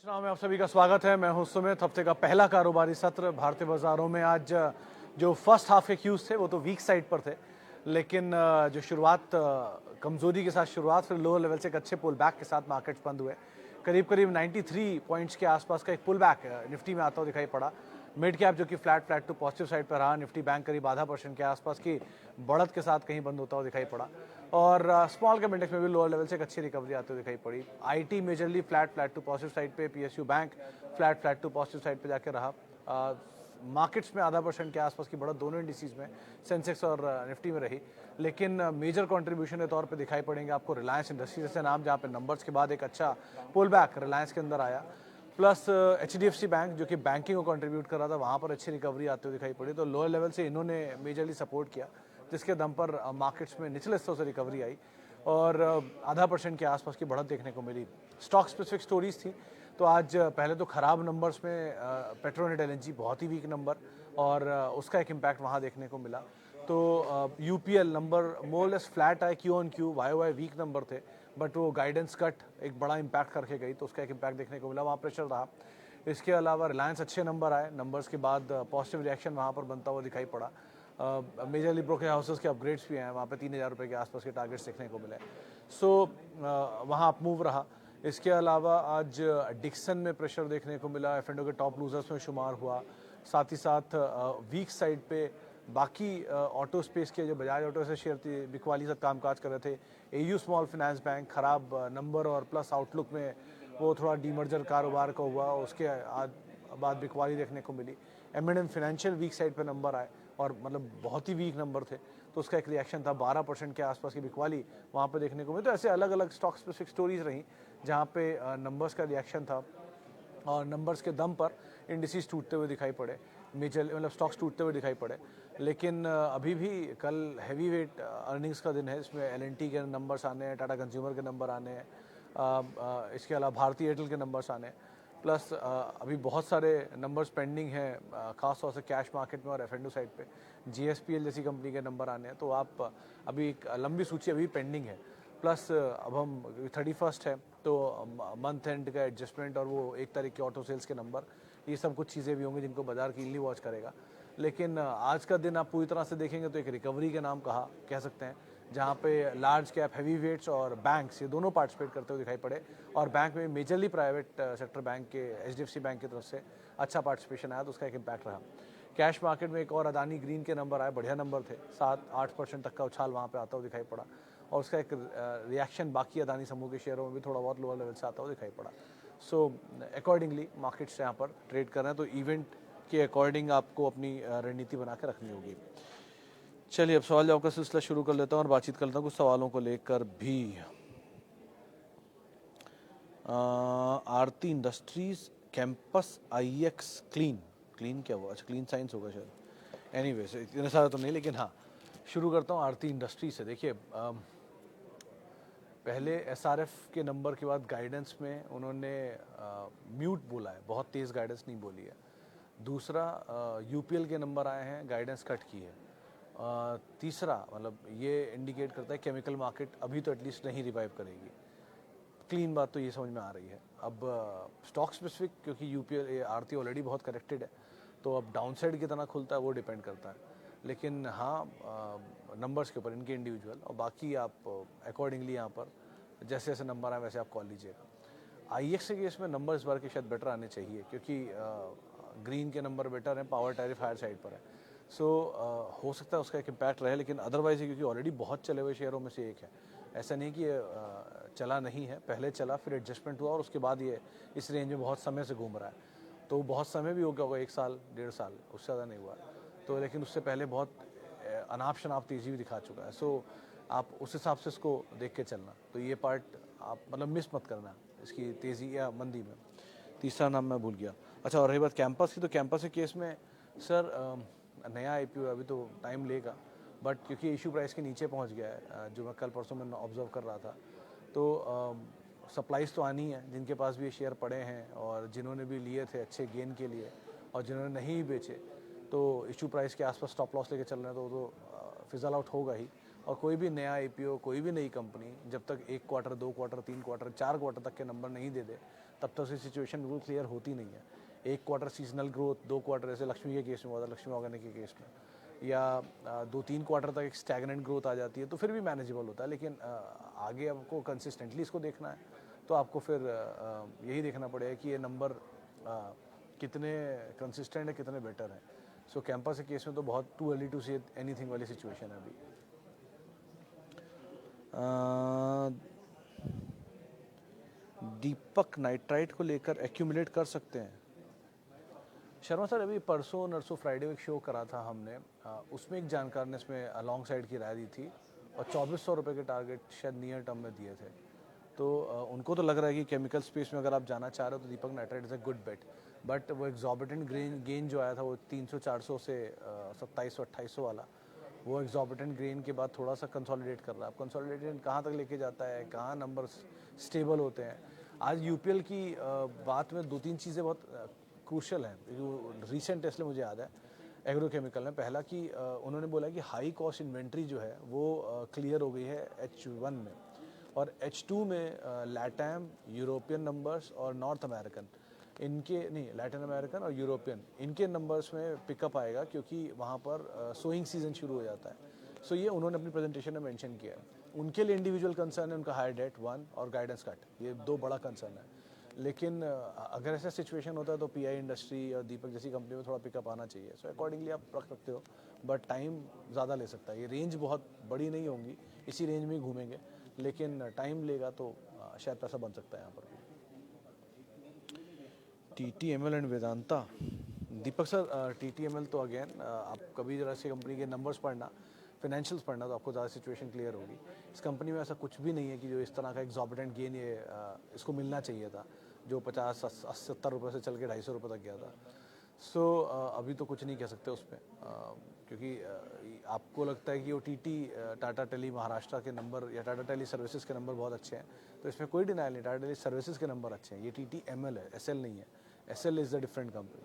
चुनाव में आप सभी का स्वागत है। मैं हूं सुमित। हफ्ते का पहला कारोबारी सत्र भारतीय बाजारों में आज जो फर्स्ट हाफ के क्यूज थे वो तो वीक साइड पर थे, लेकिन जो शुरुआत कमजोरी के साथ शुरुआत, फिर लोअर लेवल से एक अच्छे पुल बैक के साथ मार्केट्स बंद हुए। करीब करीब 93 पॉइंट्स के आसपास का एक पुल बैक निफ्टी में आता हुआ दिखाई पड़ा। मिड कैप जो कि फ्लैट टू पॉजिटिव साइड पर रहा। निफ्टी बैंक करीब आधा % के आसपास की बढ़त के साथ कहीं बंद होता हुआ दिखाई पड़ा। और स्मॉल कैप इंडेक्स में भी लोअर लेवल से एक अच्छी रिकवरी आती हुई दिखाई पड़ी। IT majorly flat to positive side पे, PSU bank flat to positive side पे जाके रहा। मार्केट्स में आधा % के आसपास की बढ़त दोनों इंडिसेस में, सेंसेक्स और निफ्टी में रही। लेकिन मेजर कंट्रीब्यूशन के तौर पे दिखाई पड़ेंगे आपको रिलायंस इंडस्ट्रीज जैसे नाम, जहाँ पे नंबर्स के बाद एक अच्छा पुल बैक रिलायंस के अंदर आया। प्लस एचडीएफसी बैंक जो कि बैंकिंग को कंट्रीब्यूट कर रहा था, वहाँ पर अच्छी रिकवरी आते हुए दिखाई पड़ी। तो लोअर लेवल से इन्होंने मेजरली सपोर्ट किया, जिसके दम पर मार्केट्स में निचले स्तरों से रिकवरी आई और आधा % के आसपास की बढ़त देखने को मिली। स्टॉक स्पेसिफिक स्टोरीज थी। तो आज पहले तो खराब नंबर्स में पेट्रोनेट एलएनजी बहुत ही वीक नंबर, और उसका एक इम्पैक्ट वहाँ देखने को मिला। तो UPL number more less flat आए, Q on Q, Y weak number थे, बट वो गाइडेंस कट एक बड़ा इम्पैक्ट करके गई, तो उसका एक इम्पैक्ट देखने को मिला, वहाँ प्रेशर रहा। इसके अलावा रिलायंस अच्छे नंबर आए, नंबर्स के बाद पॉजिटिव रिएक्शन वहाँ पर बनता हुआ दिखाई पड़ा। मेजरली ब्रोकर हाउसेस के अपग्रेड्स भी हैं, वहाँ पे 3000 रुपये के आसपास के टारगेट्स देखने को मिले। सो वहाँ अप मूव रहा। इसके अलावा आज डिक्सन में प्रेशर देखने को मिला, एफ एंड ओ के टॉप लूजर्स में शुमार हुआ। साथ ही साथ वीक साइड पे बाकी ऑटो स्पेस के जो बजाज ऑटो से शेयर थी, बिकवाली साथ कामकाज कर रहे थे। एयू स्मॉल फाइनेंस बैंक खराब नंबर और प्लस आउटलुक में वो थोड़ा डीमर्जर कारोबार का हुआ, उसके बाद बिकवाली देखने को मिली। एम फाइनेंशियल वीक साइड पे नंबर आए, और मतलब बहुत ही वीक नंबर थे, तो उसका एक रिएक्शन था। 12% के आसपास की बिकवाली वहाँ पे देखने को मिली। तो ऐसे अलग अलग स्टॉक स्पेसिफिक स्टोरीज रहीं जहाँ पे नंबर्स का रिएक्शन था, और नंबर्स के दम पर इंडिसेस टूटते हुए दिखाई पड़े, मेजर मतलब स्टॉक्स टूटते हुए दिखाई पड़े। लेकिन अभी भी कल हैवी वेट अर्निंग्स का दिन है, इसमें एलएनटी के नंबर्स आने हैं, टाटा कंज्यूमर के नंबर आने हैं, इसके अलावा भारती एयरटेल के नंबर्स आने हैं। प्लस अभी बहुत सारे नंबर्स पेंडिंग हैं, खास तौर से कैश मार्केट में और एफ एंड ओ साइड पे। जीएसपीएल जैसी कंपनी के नंबर आने हैं, तो आप अभी एक लंबी सूची अभी पेंडिंग है। प्लस अब हम 31 है, तो मंथ एंड का एडजस्टमेंट और वो 1 तारीख के ऑटो सेल्स के नंबर, ये सब कुछ चीज़ें भी होंगी जिनको बाजार कीनली वॉच करेगा। लेकिन आज का दिन आप पूरी तरह से देखेंगे तो एक रिकवरी के नाम कह सकते हैं, जहाँ पे लार्ज कैप, हैवी वेट्स और बैंक्स ये दोनों पार्टिसिपेट करते हुए दिखाई पड़े। और बैंक में मेजरली प्राइवेट सेक्टर बैंक के, एचडीएफसी बैंक की तरफ से अच्छा पार्टिसिपेशन आया, तो उसका एक इम्पैक्ट रहा। कैश मार्केट में एक और अदानी ग्रीन के नंबर आए, बढ़िया नंबर थे, 7-8% तक का उछाल वहाँ पे आता हुआ दिखाई पड़ा, और उसका एक रिएक्शन बाकी अदानी समूह के शेयरों में भी थोड़ा बहुत लोअर लेवल से आता हुआ दिखाई पड़ा। सो अकॉर्डिंगली मार्केट्स यहाँ पर ट्रेड कर रहे हैं, तो इवेंट के अकॉर्डिंग आपको अपनी रणनीति बना के रखनी होगी। चलिए अब सवाल जवाब का सिलसिला शुरू कर लेता हूँ और बातचीत करता हूँ कुछ सवालों को लेकर भी। आरती इंडस्ट्रीज, कैंपस, आईएक्स, क्लीन क्या हुआ? अच्छा, क्लीन साइंस होगा शायद। एनीवेज इतने सारे तो नहीं, लेकिन हाँ शुरू करता हूँ आरती इंडस्ट्री से। देखिए पहले एसआरएफ के नंबर के बाद गाइडेंस में उन्होंने म्यूट बोला है, बहुत तेज़ गाइडेंस नहीं बोली है। दूसरा यूपीएल के नंबर आए हैं, गाइडेंस कट की है। तीसरा मतलब ये इंडिकेट करता है केमिकल मार्केट अभी तो एटलीस्ट नहीं रिवाइव करेगी। क्लीन बात तो ये समझ में आ रही है। अब स्टॉक स्पेसिफिक, क्योंकि यूपीएल आरती ऑलरेडी बहुत करेक्टेड है, तो अब डाउनसाइड कितना खुलता है वो डिपेंड करता है। लेकिन हाँ नंबर्स के ऊपर इनके इंडिविजुअल, और बाकी आप अकॉर्डिंगली यहाँ पर जैसे जैसे नंबर आए वैसे आप कॉल लीजिएगा। आईएक्स के केस में नंबर इस बार के शायद बेटर आने चाहिए, क्योंकि ग्रीन के नंबर बेटर हैं, पावर टैरिफ हायर साइड पर है। सो हो सकता है उसका एक इम्पैक्ट रहे, लेकिन अदरवाइज क्योंकि ऑलरेडी बहुत चले हुए शेयरों में से एक है, ऐसा नहीं कि चला नहीं है, पहले चला फिर एडजस्टमेंट हुआ और उसके बाद ये इस रेंज में बहुत समय से घूम रहा है। तो बहुत समय भी हो गया होगा, 1 साल 1.5 साल, उससे ज़्यादा नहीं हुआ तो, लेकिन उससे पहले बहुत अनाप शनाप तेज़ी भी दिखा चुका है। सो आप उस हिसाब से इसको देख के चलना, तो ये पार्ट आप मतलब मिस मत करना इसकी तेज़ी या मंदी में। तीसरा नाम मैं भूल गया। अच्छा, और रही बात कैंपस की, तो कैंपस के केस में सर नया आईपीओ अभी तो टाइम लेगा, बट क्योंकि इशू प्राइस के नीचे पहुंच गया है, जो मैं कल परसों में ऑब्जर्व कर रहा था, तो सप्लाईज तो आनी है। जिनके पास भी ये शेयर पड़े हैं और जिन्होंने भी लिए थे अच्छे गेन के लिए, और जिन्होंने नहीं बेचे, तो इशू प्राइस के आसपास स्टॉप लॉस लेके चल रहे हैं, तो फिजल आउट होगा ही। और कोई भी नया आईपीओ, कोई भी नई कंपनी जब तक 1 क्वार्टर, 2 क्वार्टर, 3 क्वार्टर, 4 क्वार्टर तक के नंबर नहीं दे दे, तब तक से सिचुएशन बिल्कुल क्लियर होती नहीं है। एक क्वार्टर सीजनल ग्रोथ, 2 क्वार्टर जैसे लक्ष्मी के केस में हुआ था, लक्ष्मी ऑर्गेनिक के केस में, या 2-3 क्वार्टर तक एक स्टैग्नेंट ग्रोथ आ जाती है तो फिर भी मैनेजेबल होता है। लेकिन आगे आपको कंसिस्टेंटली इसको देखना है तो आपको फिर यही देखना पड़ेगा कि ये नंबर कितने कंसिस्टेंट है, कितने बेटर हैं। सो कैंपस के केस में तो बहुत टू अर्ली टू से एनीथिंग वाली सिचुएशन है अभी। दीपक नाइट्राइट को लेकर एक्यूमुलेट कर सकते हैं? शर्मा सर, अभी परसों नरसों फ्राइडे एक शो करा था हमने, उसमें एक जानकार ने इसमें अलॉन्ग साइड की राय दी थी और 2400 रुपये के टारगेट शायद नियर टर्म में दिए थे। तो उनको तो लग रहा है कि केमिकल स्पेस में अगर आप जाना चाह रहे हो तो Deepak Nitrite is a good bet. But वो एग्जॉर्बिटेंट गेन जो आया था वो 300-400 से 2700-2800 वाला, वो एग्जॉर्बिटेंट गेन के बाद थोड़ा सा कंसोलिडेट कर रहा है। अब कंसोलिडेशन कहाँ तक लेके जाता है, कहाँ नंबर स्टेबल होते हैं। आज यूपीएल की बात में 2-3 चीज़ें बहुत क्रूशल हैं, रिसेंट इसलिए मुझे याद है एग्रोकेमिकल में। पहला कि उन्होंने बोला कि हाई कॉस्ट इन्वेंट्री जो है वो क्लियर हो गई है H1 में, और H2 में लैटम, यूरोपियन नंबर्स और नॉर्थ अमेरिकन, इनके नहीं, लैटिन अमेरिकन और यूरोपियन, इनके नंबर्स में पिकअप आएगा क्योंकि वहाँ पर सोइंग सीजन शुरू हो जाता है। सो ये उन्होंने अपनी प्रेजेंटेशन में मेंशन किया है। उनके लिए इंडिविजुअल कंसर्न है उनका हाई डेट 1 और गाइडेंस कट, ये 2 बड़ा कंसर्न है। लेकिन अगर ऐसा सिचुएशन होता है तो पीआई इंडस्ट्री और दीपक जैसी कंपनी में थोड़ा पिकअप आना चाहिए। सो अकॉर्डिंगली आप रख सकते हो, बट टाइम ज़्यादा ले सकता है। ये रेंज बहुत बड़ी नहीं होंगी, इसी रेंज में ही घूमेंगे, लेकिन टाइम लेगा तो शायद पैसा बन सकता है यहाँ पर भी। TTML and Vedanta, Deepak sir, TTML तो अगेन आप कभी जरा सी कंपनी के नंबर्स पढ़ना, फाइनेंशियल्स पढ़ना, तो आपको ज़्यादा सिचुएशन क्लियर होगी। इस कंपनी में ऐसा कुछ भी नहीं है कि जो इस तरह का एग्जॉर्बिटेंट गेन ये इसको मिलना चाहिए था, जो 50-70 रुपये से चल के 250 रुपये तक गया था। सो अभी तो कुछ नहीं कह सकते उस पर, क्योंकि आपको लगता है कि वो टाटा टेली महाराष्ट्र के नंबर या टाटा टेली सर्विसेज के नंबर बहुत अच्छे हैं, तो इसमें कोई डिनाइल नहीं, टाटा टेली सर्विसेज के नंबर अच्छे हैं। ये TTML है, SL नहीं है। SL is the different company.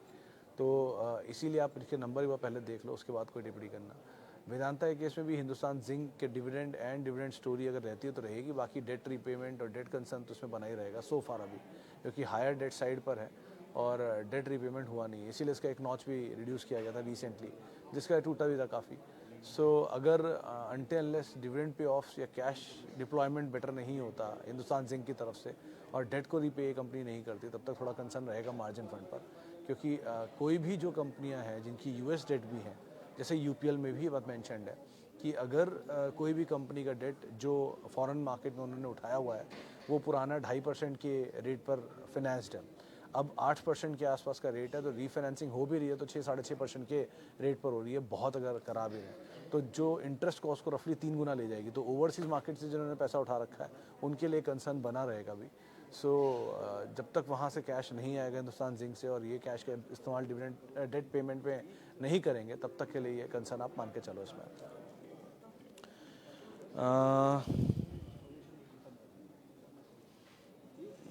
तो इसीलिए आप इसके नंबर एक बार पहले देख लो, उसके बाद कोई टिप्पणी करना। वेदांता के केस में भी हिंदुस्तान जिंक के डिविडेंड स्टोरी अगर रहती है तो रहेगी, बाकी डेट रीपेमेंट और डेट कंसर्न तो उसमें बना ही रहेगा सो फार अभी, क्योंकि हायर डेट साइड पर है और डेट रीपेमेंट हुआ नहीं है, इसीलिए इसका एक नॉच भी रिड्यूस किया गया था रिसेंटली, जिसका टूटा भी था काफ़ी। सो अगर until unless dividend pay offs या कैश डिप्लॉयमेंट बेटर नहीं होता हिंदुस्तान जिंक की तरफ से और डेट को रीपे कंपनी नहीं करती, तब तक थोड़ा कंसर्न रहेगा मार्जिन फंड पर। क्योंकि कोई भी जो कंपनियां हैं जिनकी US डेट भी हैं, जैसे UPL में भी ये बात मैंशनड है कि अगर कोई भी कंपनी का डेट जो फॉरेन मार्केट में उन्होंने उठाया हुआ है वो पुराना 2.5% के रेट पर फिनेंस्ड है, अब 8% के आसपास का रेट है, तो रीफाइनेंसिंग हो भी रही है तो 6-6.5% के रेट पर हो रही है, बहुत अगर करा भी रहे तो जो इंटरेस्ट कॉस्ट को रफली 3 गुना ले जाएगी। तो ओवरसीज मार्केट से जिन्होंने पैसा उठा रखा है उनके लिए कंसर्न बना रहेगा अभी। सो जब तक वहाँ से कैश नहीं आएगा हिंदुस्तान जिंक से और ये कैश का इस्तेमाल डिविडेंड डेट पेमेंट पे नहीं करेंगे, तब तक के लिए ये कंसर्न आप मान के चलो इसमें।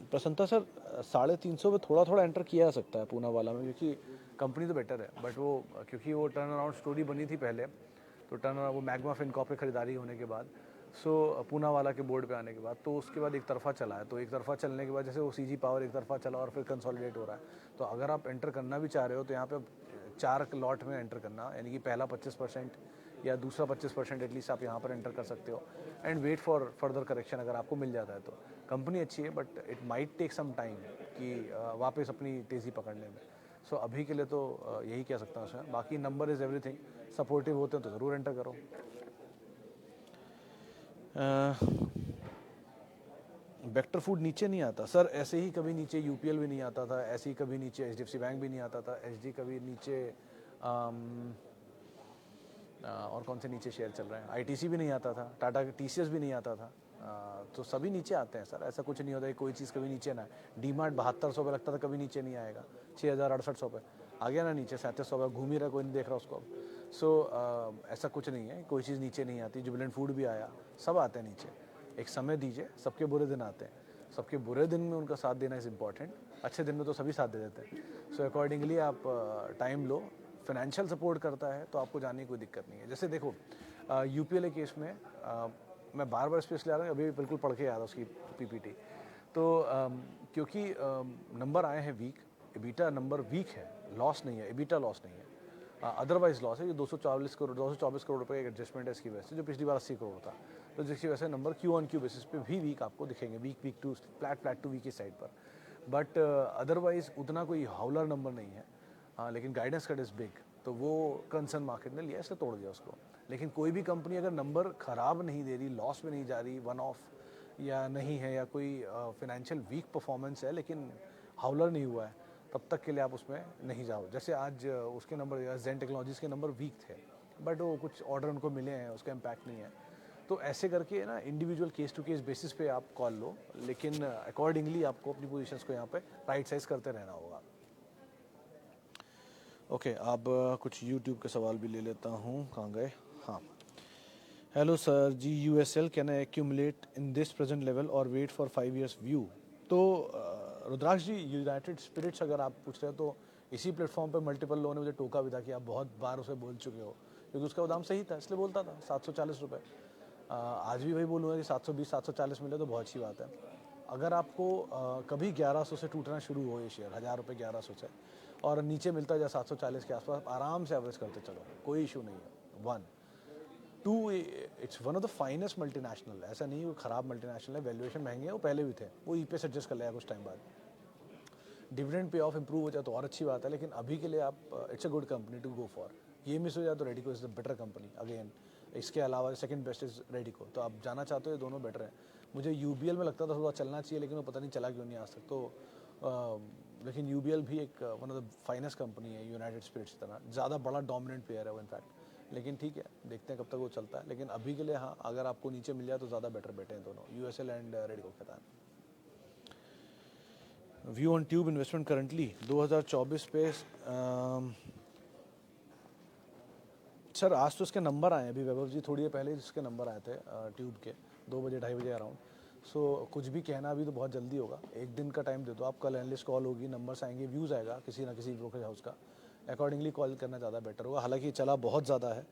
प्रसन्नता सर, 350 पे थोड़ा थोड़ा एंटर किया जा सकता है पूना वाला में, क्योंकि कंपनी तो बेटर है, बट वो क्योंकि वो टर्न अराउंड स्टोरी बनी थी पहले, तो टर्न अराउंड वो मैग्मा फिनकॉर्प की खरीदारी होने के बाद, सो पूना वाला के बोर्ड पे आने के बाद, तो उसके बाद एक तरफा चला है। तो एक तरफा चलने के बाद जैसे वो CG पावर एक तरफा चला और फिर कंसोलिडेट हो रहा है, तो अगर आप एंटर करना भी चाह रहे हो तो यहाँ पे 4 लॉट में एंटर करना, यानी कि पहला 25% या दूसरा 25% एटलीस्ट आप यहाँ पर एंटर कर सकते हो and wait for further correction अगर आपको मिल जाता है तो। कंपनी अच्छी है but it might take some time कि वापस अपनी तेज़ी पकड़ने में। सो अभी के लिए तो यही कह सकता हूँ उसमें, बाकी नंबर इज़ एवरीथिंग, सपोर्टिव होते हैं तो ज़रूर एंटर करो। वेक्टर फूड नीचे नहीं आता सर, ऐसे ही कभी नीचे UPL भी नहीं आता था, ऐसे ही कभी नीचे HDFC बैंक भी नहीं आता था, HD कभी नीचे और कौन से नीचे शेयर चल रहे हैं, ITC भी नहीं आता था, टाटा TCS भी नहीं आता था, तो सभी नीचे आते हैं सर, ऐसा कुछ नहीं होता है कोई चीज़ कभी नीचे ना है। डीमार्ट 7200 पे लगता था कभी नीचे नहीं आएगा, 6068 पे आ गया ना नीचे, 3700 पे घूम ही रहा, कोई नहीं देख रहा उसको अब। सो ऐसा कुछ नहीं है, कोई चीज़ नीचे नहीं आती। जुबिलेंट फूड भी आया, सब आते हैं नीचे, एक समय दीजिए, सबके बुरे दिन आते हैं, सबके बुरे दिन में उनका साथ देना इज़ इम्पॉर्टेंट, अच्छे दिन में तो सभी साथ दे देते हैं। सो अकॉर्डिंगली आप टाइम लो, फाइनेंशियल सपोर्ट करता है तो आपको जाने की कोई दिक्कत नहीं है। जैसे देखो UPL केस में मैं बार बार स्पेस ले रहा हूँ, अभी बिल्कुल पढ़ के आ रहा हूँ उसकी PPT, तो क्योंकि नंबर आए हैं वीक, एबिटा नंबर वीक है, लॉस नहीं है, एबिटा लॉस नहीं है, अदरवाइज लॉस है। ये 224 करोड़ रुपए का एडजस्टमेंट है इसकी वजह से, जो पिछली बार 80 करोड़ था, तो जिसकी वजह से number Q on Q basis पे भी वीक आपको दिखेंगे, weak to flat to weak की साइड पर। बट अदरवाइज उतना कोई हाउलर नंबर नहीं है। लेकिन गाइडेंस कट इज़ बिग, तो वो कंसर्न मार्केट ने लिया, इसलिए तोड़ दिया उसको। लेकिन कोई भी कंपनी अगर नंबर ख़राब नहीं दे रही, लॉस में नहीं जा रही, वन ऑफ या नहीं है, या कोई फिनेंशियल वीक परफॉर्मेंस है लेकिन हाउलर नहीं हुआ है, तब तक के लिए आप उसमें नहीं जाओ। जैसे आज उसके नंबर, जेन टेक्नोलॉजीज़ के नंबर वीक थे, बट वो कुछ ऑर्डर उनको मिले हैं, उसका इम्पैक्ट नहीं है। तो ऐसे करके ना individual case to case basis पे आप कॉल लो, लेकिन अकॉर्डिंगली आपको अपनी पोजीशंस को यहाँ पे राइट साइज करते रहना होगा। ओके, अब कुछ यूट्यूब के सवाल भी ले लेता हूँ, कहाँ गए। हाँ, hello sir ji, USL can I accumulate in this present level और वेट फॉर 5 years व्यू। तो रुद्राक्ष जी, यूनाइटेड स्पिरिट्स अगर आप पूछ रहे हो तो इसी प्लेटफॉर्म पे मल्टीपल लोगों ने मुझे टोका भी था कि आप बहुत बार उसे बोल चुके हो, क्योंकि उसका दाम सही था इसलिए बोलता था 740 रुपये। आज भी वही बोलूँगा कि 720 740 मिले तो बहुत अच्छी बात है। अगर आपको कभी 1100 से टूटना शुरू हो ये शेयर, 1000 रुपये 1100 से, और नीचे मिलता है 740 के आसपास, आराम से एवरेज करते चलो, कोई इशू नहीं है। One two, it's one of the finest multinational, ऐसा नहीं वो खराब मल्टीनेशनल है, वैल्यूएशन महंगे हैं, वो पहले भी थे, वो ईपी से एडजस्ट कर लेगा कुछ टाइम बाद, डिविडेंड पे ऑफ इंप्रूव हो जाए तो और अच्छी बात है। लेकिन अभी के लिए आप, it's a good company to go for. ये मिस हो जाए तो Radico is the better company again. इसके अलावा सेकंड बेस्ट इज रेडिको, तो आप जाना चाहते हो, ये दोनों बेटर हैं। मुझे यूबीएल में लगता था थोड़ा चलना चाहिए, लेकिन वो पता नहीं चला क्यों नहीं आज तक। तो लेकिन यूबीएल भी एक one of the finest company है यूनाइटेड स्पिरिट्स की तरह, ज़्यादा बड़ा डोमिनेंट प्लेयर है वो इनफैक्ट। लेकिन ठीक है, देखते हैं कब तक वो चलता है। लेकिन अभी के लिए हाँ, अगर आपको नीचे मिल जाए तो ज़्यादा बेटर बेटे हैं दोनों, यूएसएल एंड रेडिको के साथ। View on tube investment currently 2024 पे सर, आज तो इसके नंबर आए हैं, अभी वैभव जी थोड़ी देर पहले जिसके नंबर आए थे ट्यूब के 2 बजे 2:30 बजे अराउंड। सो कुछ भी कहना अभी तो बहुत जल्दी होगा, एक दिन का टाइम दे दो आप। कल एनालिस्ट कॉल होगी, नंबर्स आएंगे, व्यूज़ आएगा किसी ना किसी ब्रोकरेज हाउस का, अकॉर्डिंगली कॉल करना ज़्यादा बेटर होगा। हालांकि चला बहुत ज़्यादा है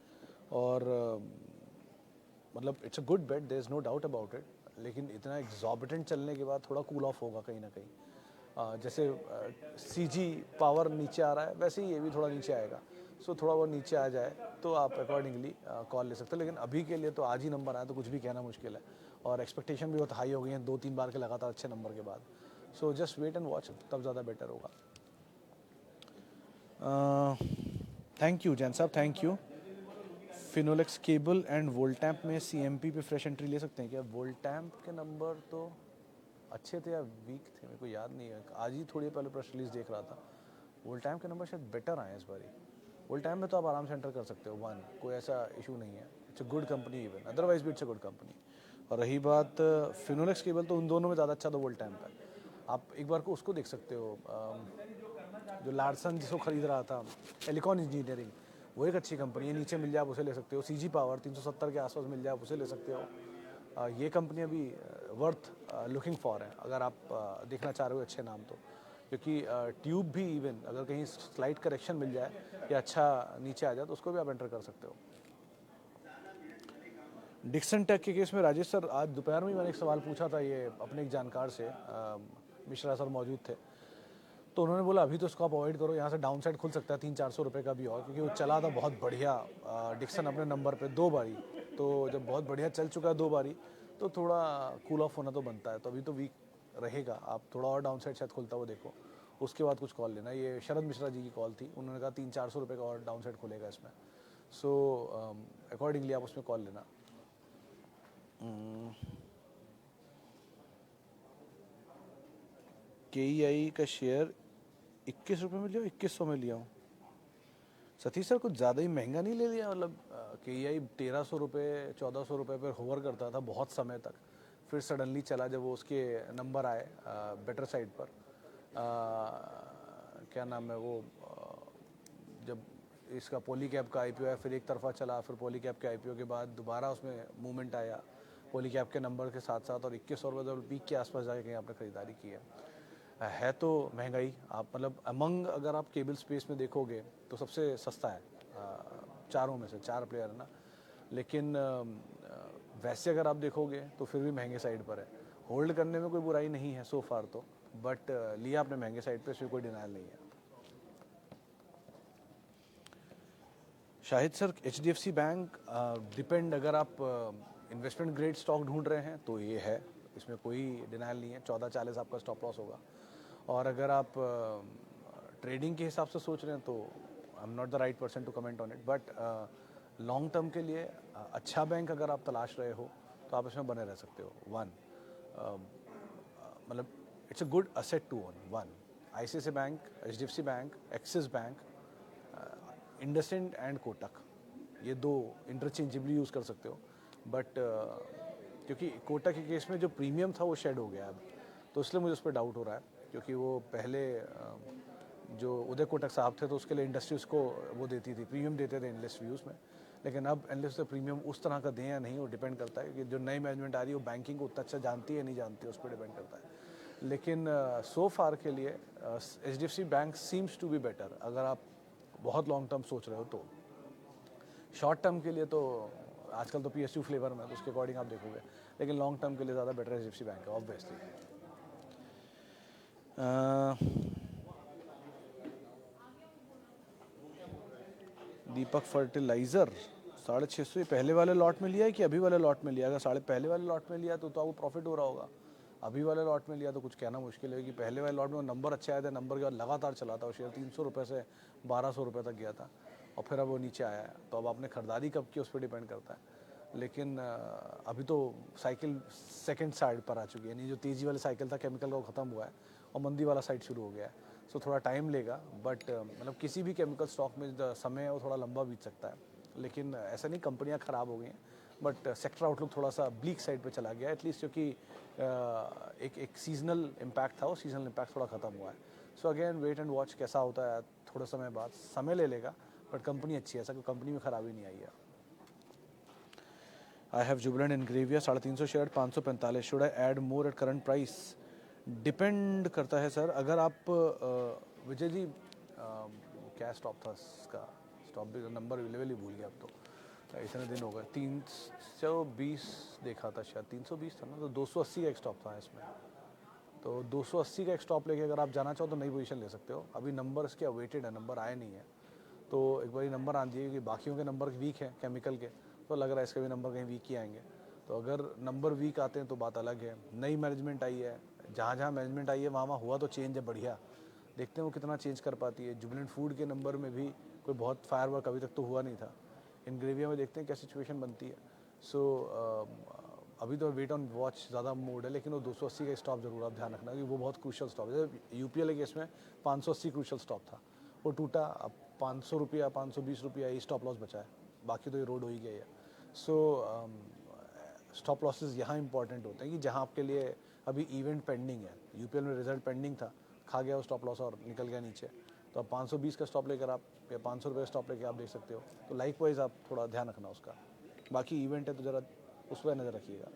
और मतलब it's a good bet, there is no doubt about it, लेकिन इतना एग्जॉर्बिटेंट चलने के बाद थोड़ा कूल ऑफ होगा कहीं ना कहीं। जैसे सीजी पावर नीचे आ रहा है, वैसे ही ये भी थोड़ा नीचे आएगा। सो थोड़ा वो नीचे आ जाए तो आप अकॉर्डिंगली कॉल ले सकते हो। लेकिन अभी के लिए तो आज ही नंबर आया तो कुछ भी कहना मुश्किल है, और एक्सपेक्टेशन भी बहुत हाई हो गई हैं 2-3 बार के लगातार अच्छे नंबर के बाद। So just wait and watch, तब ज़्यादा बेटर होगा। थैंक यू जैन साहब, thank you. Finolex cable and Voltamp में सीएमपी पे फ्रेश एंट्री ले सकते हैं क्या? वोल्टैम्प के नंबर तो अच्छे थे या वीक थे, मेरे को याद नहीं है। आज ही थोड़ी पहले प्रेस रिलीज देख रहा था, वोल्टैम्प के नंबर शायद बेटर आए इस बारी। वोल्टैम्प में तो आप आराम से एंटर कर सकते हो, वन कोई ऐसा इशू नहीं है, it's a good company even, otherwise भी इट्स अ गुड कंपनी। और रही बात फिनोलेक्स केबल, तो उन दोनों में ज़्यादा अच्छा तो वोल्टैम्प है। आप एक बार को उसको देख सकते हो, जो लार्सन जिसको खरीद रहा था, एलिकॉन इंजीनियरिंग, वो एक अच्छी कंपनी है, नीचे मिल जाए आप उसे ले सकते हो। सीजी पावर 370 के आसपास मिल जाए आप उसे ले सकते हो। ये कंपनी अभी वर्थ लुकिंग फॉर है, अगर आप देखना चाह रहे हो अच्छे नाम तो। क्योंकि ट्यूब भी इवन अगर कहीं स्लाइट करेक्शन मिल जाए या अच्छा नीचे आ जाए तो उसको भी आप एंटर कर सकते हो। डिक्सन टेक के केस में राजेश सर, आज दोपहर में मैंने एक सवाल पूछा था ये अपने एक जानकार से, मिश्रा सर मौजूद थे, तो उन्होंने बोला अभी तो इसको आप अवॉइड करो, यहाँ से डाउन साइड खुल सकता है 300-400 रुपये का भी, और क्योंकि वो चला था बहुत बढ़िया डिक्सन अपने नंबर पे 2 बारी, तो जब बहुत बढ़िया चल चुका है 2 बारी तो थोड़ा कूल ऑफ होना तो बनता है। तो अभी तो वीक रहेगा, आप थोड़ा और डाउन साइड शायद खुलता हुआ देखो, उसके बाद कुछ कॉल लेना। ये शरद मिश्रा जी की कॉल थी, उन्होंने कहा 300-400 रुपये का और डाउन साइड खुलेगा इसमें। सो अकॉर्डिंगली आप उसमें कॉल लेना। KEI का शेयर 21 रुपये में लिया, 2100 में लिया हूँ। सतीश सर कुछ ज़्यादा ही महंगा नहीं ले लिया? मतलब KEI 1300 रुपये 1400 रुपये पर होवर करता था बहुत समय तक, फिर सडनली चला जब वो उसके नंबर आए बेटर साइड पर, क्या नाम है वो, जब इसका पॉलीकैब का IPO आया, फिर एक तरफा चला, फिर पॉलीकैब के IPO के बाद दोबारा उसमें मूवमेंट आया पॉलीकैब के नंबर के साथ साथ, और 2100 रुपये पीक के आसपास जाके कहीं आपने खरीदारी की है तो महंगाई। आप मतलब अमंग अगर आप केबल स्पेस में देखोगे तो सबसे सस्ता है, चारों में से 4 प्लेयर है ना, लेकिन वैसे अगर आप देखोगे तो फिर भी महंगे साइड पर है। होल्ड करने में कोई बुराई नहीं है सो फार तो, बट लिया आपने महंगे साइड पे, इसमें कोई डिनाइल नहीं है। Shahid sir, HDFC bank depend, अगर आप इन्वेस्टमेंट ग्रेड स्टॉक ढूंढ रहे हैं तो ये है, इसमें कोई डिनाइल नहीं है। 1440 आपका स्टॉप लॉस होगा। और अगर आप ट्रेडिंग के हिसाब से सोच रहे हैं तो I am not the right person to comment on it, but long term के लिए अच्छा बैंक अगर आप तलाश रहे हो तो आप इसमें बने रह सकते हो। वन, मतलब it's a good asset to own. One, ICICI bank, HDFC bank, Axis bank, IndusInd and Kotak, ये दो इंटरचेंजेबली यूज़ कर सकते हो। बट क्योंकि कोटक के केस में जो प्रीमियम था वो शेड हो गया अब, तो इसलिए मुझे उस पर डाउट हो रहा है, क्योंकि वो पहले जो उदय कोटक साहब थे तो उसके लिए इंडस्ट्री उसको वो देती थी, प्रीमियम देते थे एनालिस्ट व्यूज़ में। लेकिन अब एनालिस्ट से प्रीमियम उस तरह का दें या नहीं, वो डिपेंड करता है कि जो नई मैनेजमेंट आ रही है वो बैंकिंग को उतना अच्छा जानती है नहीं जानती है, उस पर डिपेंड करता है। लेकिन सो फार के लिए HDFC bank seems to be better अगर आप बहुत लॉन्ग टर्म सोच रहे हो तो। शॉर्ट टर्म के लिए तो आजकल तो PSU फ्लेवर में, तो उसके अकॉर्डिंग आप देखोगे, लेकिन लॉन्ग टर्म के लिए ज़्यादा बेटर HDFC बैंक है ऑब्वियसली। दीपक फर्टिलाइज़र 650, पहले वाले लॉट में लिया है कि अभी वाले लॉट में लिया? अगर पहले वाले लॉट में लिया तो आपको प्रॉफिट हो रहा होगा। अभी वाले लॉट में लिया तो कुछ कहना मुश्किल है, कि पहले वाले लॉट में नंबर अच्छे आए थे, नंबर के बाद लगातार चला था, और शेयर 300 रुपये से 1200 रुपये तक गया था, और फिर अब वो नीचे आया है। तो अब आपने खरीदारी कब की उस पर डिपेंड करता है। लेकिन अभी तो साइकिल सेकंड साइड पर आ चुकी है, यानी जो तेज़ी वाली साइकिल था केमिकल का वो ख़त्म हुआ है और मंदी वाला साइड शुरू हो गया है। सो थोड़ा टाइम लेगा, बट मतलब किसी भी केमिकल स्टॉक में जो समय है वो थोड़ा लंबा बीत सकता है। लेकिन ऐसा नहीं कंपनियां ख़राब हो गई हैं, बट सेक्टर आउटलुक थोड़ा सा ब्लीक साइड पे चला गया एटलीस्ट, क्योंकि एक सीजनल इम्पैक्ट था, वो सीजनल इम्पैक्ट थोड़ा ख़त्म हुआ है। So again wait and watch कैसा होता है, थोड़े समय बाद समय ले लेगा, बट कंपनी अच्छी है, ऐसा कोई कंपनी में ख़राबी नहीं आई है। I have Jubilant Ingrevia 350 share 545, should I add more at current price? Depend करता है सर। अगर आप विजय जी क्या स्टॉप था इसका, स्टॉप भी नंबर अवेलेबल ही भूल गया अब तो, इतने दिन हो गए। 320 देखा था शायद, 320 था ना, तो 280 का एक स्टॉप था इसमें। तो 280 का एक स्टॉप लेके अगर आप जाना चाहो तो नई पोजीशन ले सकते हो। अभी नंबर इसके अवेटेड है, नंबर आए नहीं है, तो एक बार नंबर आ जाइए कि बाकियों के नंबर वीक हैं केमिकल के, तो लग रहा है इसके भी नंबर कहीं वीक ही आएंगे। तो अगर नंबर वीक आते हैं तो बात अलग है। नई मैनेजमेंट आई है, जहाँ जहाँ मैनेजमेंट आई है वहाँ वहाँ हुआ तो चेंज है बढ़िया, देखते हैं वो कितना चेंज कर पाती है। जुबिलेंट फूड के नंबर में भी कोई बहुत फायरवर्क अभी तक तो हुआ नहीं था। इनग्रेविया में देखते हैं क्या सिचुएशन बनती है। सो अभी तो वेट ऑन वॉच ज़्यादा मोड है, लेकिन वो 280 का स्टॉप जरूर आप ध्यान रखना, क्योंकि वो बहुत क्रूशल स्टॉप है। UPL के केस में 580 क्रूशल स्टॉप था, वो टूटा, अब 500 रुपया 520 रुपया ये स्टॉप लॉस बचा है, बाकी तो ये रोड हो ही गया है। सो स्टॉप लॉसेस यहाँ इंपॉर्टेंट होते हैं कि जहाँ आपके लिए अभी इवेंट पेंडिंग है। UPL में रिजल्ट पेंडिंग था, खा गया वो स्टॉप लॉस और निकल गया नीचे, तो अब 520 का स्टॉप लेकर आप, या 500 रुपये का स्टॉप लेकर आप देख सकते हो। तो लाइक वाइज आप थोड़ा ध्यान रखना उसका, बाकी इवेंट है तो ज़रा उस पर नज़र रखिएगा।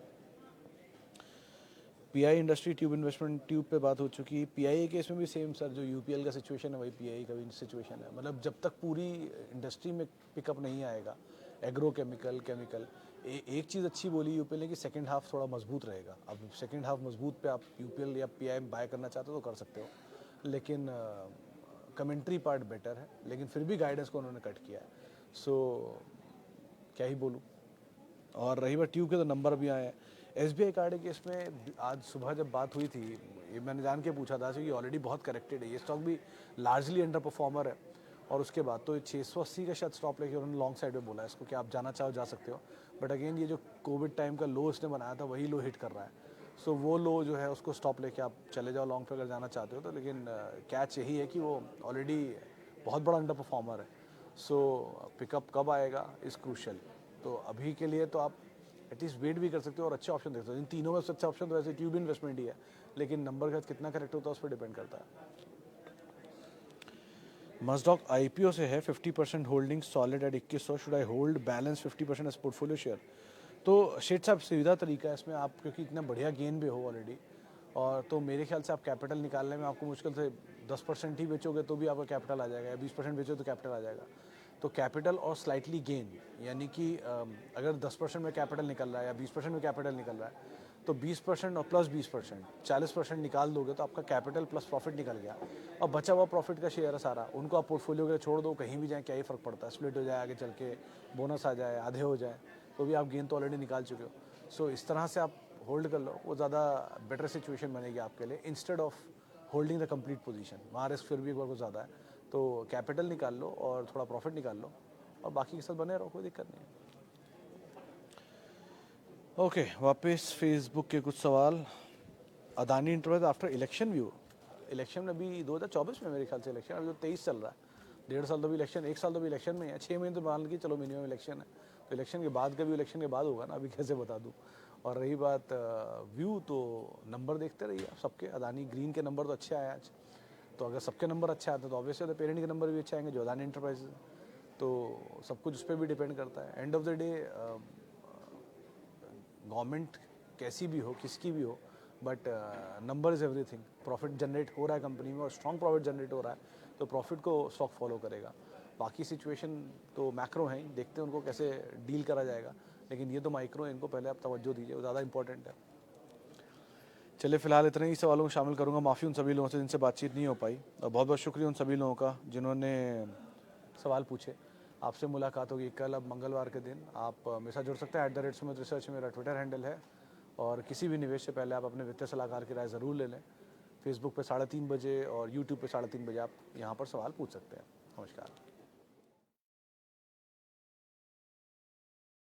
PI industry tube investment tube पे बात हो चुकी। PIA केस में भी सेम सर, जो UPL का सिचुएशन है वही PIA का भी सिचुएशन है। मतलब जब तक पूरी इंडस्ट्री में पिकअप नहीं आएगा, एग्रो केमिकल एक चीज़ अच्छी बोली UPL ने कि सेकंड हाफ थोड़ा मजबूत रहेगा। अब सेकंड हाफ मजबूत पे आप UPL या PI बाय करना चाहते हो तो कर सकते हो, लेकिन कमेंट्री पार्ट बेटर है, लेकिन फिर भी गाइडेंस को उन्होंने कट किया है। सो क्या ही बोलूँ। और रही बात ट्यूब के, तो नंबर भी आए हैं। SBI कार्ड के इसमें आज सुबह जब बात हुई थी, ये मैंने जान के पूछा था कि ऑलरेडी बहुत करेक्टेड है, ये स्टॉक भी लार्जली अंडर परफॉर्मर है। और उसके बाद तो 680 का शायद स्टॉप लेके उन्होंने लॉन्ग साइड में बोला है इसको कि आप जाना चाहो जा सकते हो, बट अगेन ये जो कोविड टाइम का लो इसने बनाया था वही लो हिट कर रहा है। सो वो लो जो है उसको स्टॉप लेके आप चले जाओ लॉन्ग पे अगर जाना चाहते हो तो, लेकिन कैच यही है कि वो ऑलरेडी बहुत बड़ा अंडर परफॉर्मर है। सो पिकअप कब आएगा इस क्रूशल, तो अभी के लिए तो आप एटलीस्ट वेट भी कर सकते हो और अच्छे ऑप्शन देख सकते हो। इन तीनों में सबसे अच्छा ऑप्शन तो वैसे ट्यूब इन्वेस्टमेंट ही है, लेकिन नंबर का कितना करेक्ट होता है उस पर डिपेंड करता है। मस्टॉक IPO से है 50% holding solid at 2100, should I hold balance 50% as portfolio share? तो शेठ साहब सीधा तरीका है इसमें, आप क्योंकि इतना बढ़िया गेन भी हो ऑलरेडी, और तो मेरे ख्याल से आप कैपिटल निकालने में आपको मुश्किल से 10% ही बेचोगे तो भी आपका कैपिटल आ जाएगा, या 20% बेचो तो कैपिटल आ जाएगा। तो कैपिटल और स्लाइटली गेन, यानी कि अगर 10% में कैपिटल निकल रहा है या 20% में कैपिटल निकल रहा है, तो 20% और प्लस 20%, 40% निकाल दोगे तो आपका कैपिटल प्लस प्रॉफिट निकल गया, और बचा हुआ प्रॉफिट का शेयर है सारा, उनको आप पोर्टफोलियो के लिए छोड़ दो, कहीं भी जाए क्या ही फ़र्क पड़ता है, स्प्लिट हो जाए आगे चल के, बोनस आ जाए, आधे हो जाए, तो भी आप गेन तो ऑलरेडी निकाल चुके हो। सो इस तरह से आप होल्ड कर लो, वो ज़्यादा बेटर सिचुएशन बनेगी आपके लिए, instead of holding the complete position. वहाँ रिस्क फिर भी एक बार को ज़्यादा है, तो कैपिटल निकाल लो और थोड़ा प्रॉफिट निकाल लो और बाकी के साथ बने रहो, कोई दिक्कत नहीं है। ओके, वापस फेसबुक के कुछ सवाल। Adani enterprise after election view. Election में भी 2024 में मेरे ख्याल से इलेक्शन, अभी तो 23 चल रहा है, 1.5 साल तो भी इलेक्शन, 1 साल तो भी इलेक्शन में है, 6 महीने तो मान लीजिए चलो मिनिमम इलेक्शन है, तो इलेक्शन के बाद का भी इलेक्शन के बाद होगा ना, अभी कैसे बता दूँ। और रही बात व्यू, तो नंबर देखते रहिए आप सबके। अदानी ग्रीन के नंबर तो अच्छे आए आज, तो अगर सबके नंबर अच्छे आते हैं तो ऑब्वियसली तो पेरेंट के नंबर भी अच्छे आएंगे जो अदानी इंटरप्राइज, तो सब कुछ उस पर भी डिपेंड करता है। End of the day government कैसी भी हो, किसकी भी हो, but number is everything. Profit generate हो रहा है कंपनी में और स्ट्रॉन्ग प्रॉफिट जनरेट हो रहा है, तो प्रॉफिट को स्टॉक फॉलो करेगा। बाकी सिचुएशन तो मैक्रो हैं ही, देखते हैं उनको कैसे डील करा जाएगा, लेकिन ये तो माइक्रो, इनको पहले आप तवज्जो दीजिए, वो ज़्यादा इंपॉर्टेंट है। चलिए फिलहाल इतने ही सवालों को शामिल करूंगा। माफ़ी उन सभी लोगों से जिनसे बातचीत नहीं हो पाई, और बहुत बहुत शुक्रिया उन सभी लोगों का जिन्होंने सवाल पूछे। आपसे मुलाकात होगी कल, अब मंगलवार के दिन। आप मेरे साथ जुड़ सकते हैं, @सुमित रिसर्च मेरा ट्विटर हैंडल है, और किसी भी निवेश से पहले आप अपने वित्तीय सलाहकार की राय ज़रूर ले लें। फेसबुक पे 3:30 बजे और यूट्यूब पे 3:30 बजे आप यहाँ पर सवाल पूछ सकते हैं। नमस्कार।